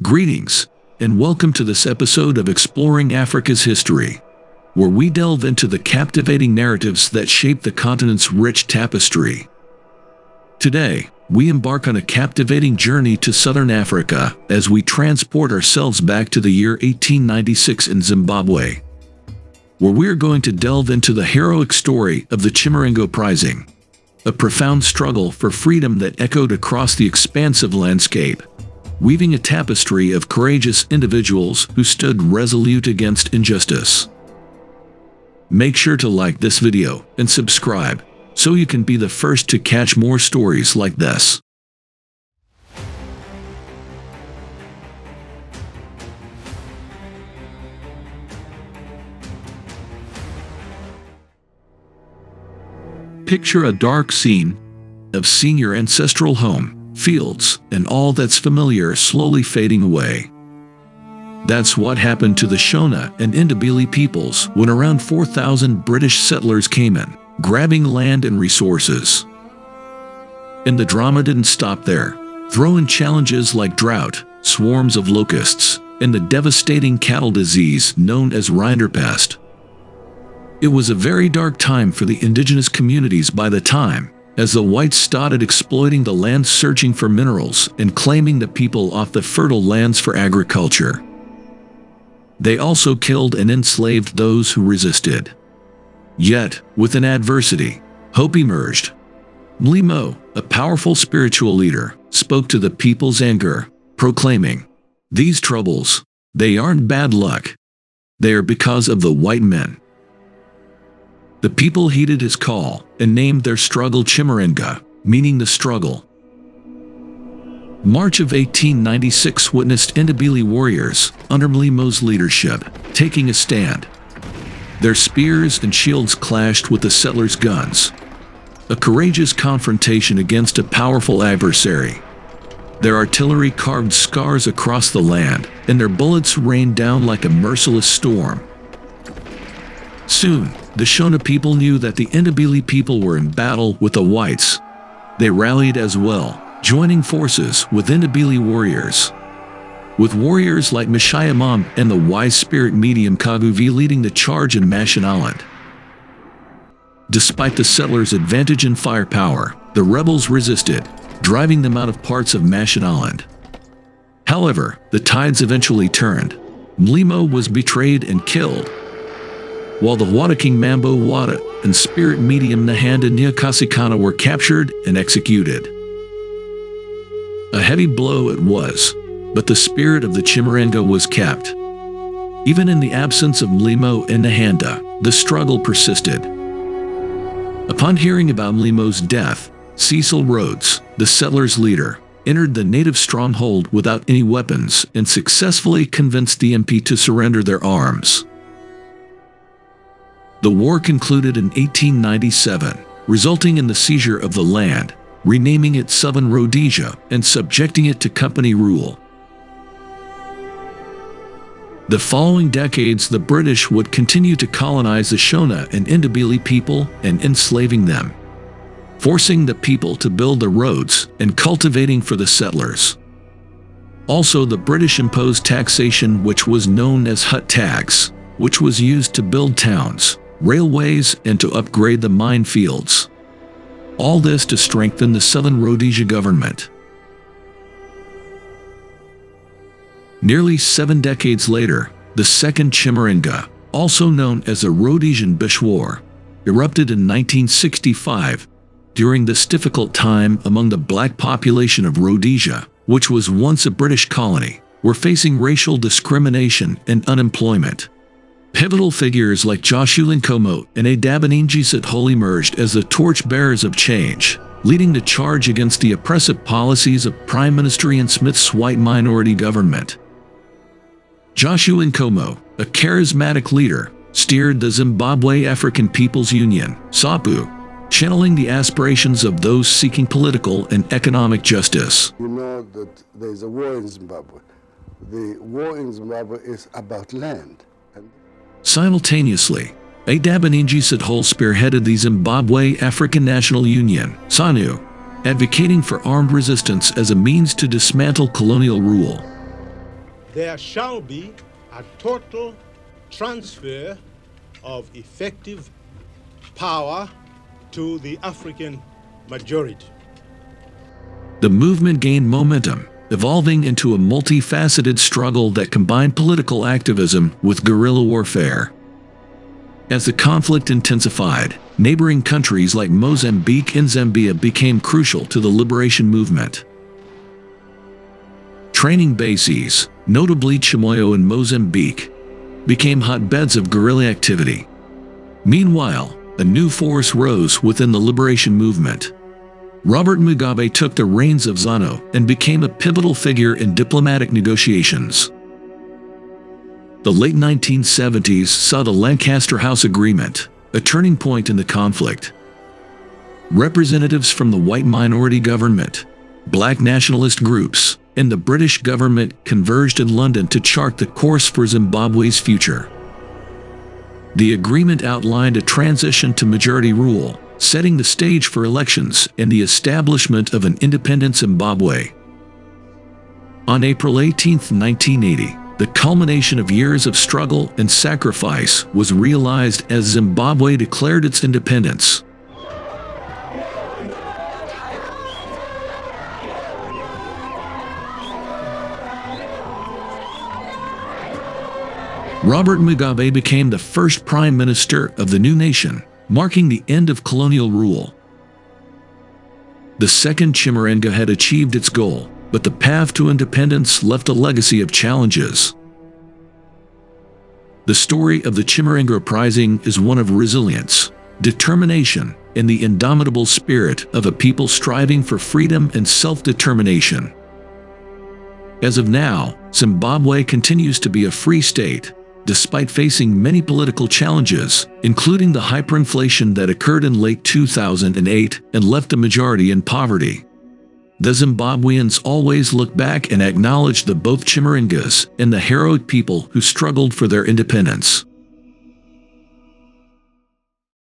Greetings, and welcome to this episode of Exploring Africa's History, where we delve into the captivating narratives that shape the continent's rich tapestry. Today, we embark on a captivating journey to southern Africa as we transport ourselves back to the year 1896 in Zimbabwe, where we are going to delve into the heroic story of the Chimurenga uprising, a profound struggle for freedom that echoed across the expansive landscape, weaving a tapestry of courageous individuals who stood resolute against injustice. Make sure to like this video and subscribe so you can be the first to catch more stories like this. Picture a dark scene of seeing your ancestral home, fields, and all that's familiar slowly fading away. That's what happened to the Shona and Ndebele peoples when around 4,000 British settlers came in, grabbing land and resources. And the drama didn't stop there. Throw in challenges like drought, swarms of locusts, and the devastating cattle disease known as rinderpest. It was a very dark time for the indigenous communities by the time, as the whites started exploiting the land, searching for minerals and claiming the people off the fertile lands for agriculture. They also killed and enslaved those who resisted. Yet, with an adversity, hope emerged. Mlimo, a powerful spiritual leader, spoke to the people's anger, proclaiming, "These troubles, they aren't bad luck. They are because of the white men." The people heeded his call and named their struggle Chimurenga, meaning the struggle. March of 1896 witnessed Ndebele warriors, under Mlimo's leadership, taking a stand. Their spears and shields clashed with the settlers' guns. A courageous confrontation against a powerful adversary. Their artillery carved scars across the land, and their bullets rained down like a merciless storm. Soon, the Shona people knew that the Ndebele people were in battle with the whites. They rallied as well, joining forces with Ndebele warriors. With warriors like Mashayamam and the wise spirit medium Kaguvi leading the charge in Mashonaland. Despite the settlers' advantage in firepower, the rebels resisted, driving them out of parts of Mashonaland. However, the tides eventually turned. Mlimo was betrayed and killed, while the Wada King Mambo Wada and spirit medium Nahanda Nyakasikana were captured and executed. A heavy blow it was, but the spirit of the Chimurenga was kept. Even in the absence of Mlimo and Nahanda, the struggle persisted. Upon hearing about Mlimo's death, Cecil Rhodes, the settlers' leader, entered the native stronghold without any weapons and successfully convinced the MP to surrender their arms. The war concluded in 1897, resulting in the seizure of the land, renaming it Southern Rhodesia and subjecting it to company rule. The following decades, the British would continue to colonize the Shona and Ndebele people and enslaving them, forcing the people to build the roads and cultivating for the settlers. Also, the British imposed taxation which was known as hut tax, which was used to build towns, railways, and to upgrade the mine fields. All this to strengthen the Southern Rhodesia government. Nearly 7 decades later, the Second Chimurenga, also known as the Rhodesian Bush War, erupted in 1965 during this difficult time among the black population of Rhodesia, which was once a British colony, were facing racial discrimination and unemployment. Pivotal figures like Joshua Nkomo and Adabaningi Sithole emerged as the torchbearers of change, leading the charge against the oppressive policies of Prime Minister Ian Smith's white minority government. Joshua Nkomo, a charismatic leader, steered the Zimbabwe African People's Union, ZAPU, channeling the aspirations of those seeking political and economic justice. You know that there is a war in Zimbabwe. The war in Zimbabwe is about land. Simultaneously, Adabaningi Sithole spearheaded the Zimbabwe African National Union, ZANU, advocating for armed resistance as a means to dismantle colonial rule. there shall be a total transfer of effective power to the African majority. The movement gained momentum, evolving into a multifaceted struggle that combined political activism with guerrilla warfare. As the conflict intensified, neighboring countries like Mozambique and Zambia became crucial to the liberation movement. Training bases, notably Chimoio and Mozambique, became hotbeds of guerrilla activity. Meanwhile, a new force rose within the liberation movement. Robert Mugabe took the reins of ZANU and became a pivotal figure in diplomatic negotiations. The late 1970s saw the Lancaster House Agreement, a turning point in the conflict. Representatives from the white minority government, black nationalist groups, and the British government converged in London to chart the course for Zimbabwe's future. The agreement outlined a transition to majority rule, setting the stage for elections and the establishment of an independent Zimbabwe. On April 18, 1980, the culmination of years of struggle and sacrifice was realized as Zimbabwe declared its independence. Robert Mugabe became the first prime minister of the new nation, marking the end of colonial rule. The second Chimurenga had achieved its goal, but the path to independence left a legacy of challenges. The story of the Chimurenga uprising is one of resilience, determination, and the indomitable spirit of a people striving for freedom and self-determination. As of now, Zimbabwe continues to be a free state, despite facing many political challenges, including the hyperinflation that occurred in late 2008 and left a majority in poverty. The Zimbabweans always look back and acknowledge the Both Chimurengas and the heroic people who struggled for their independence.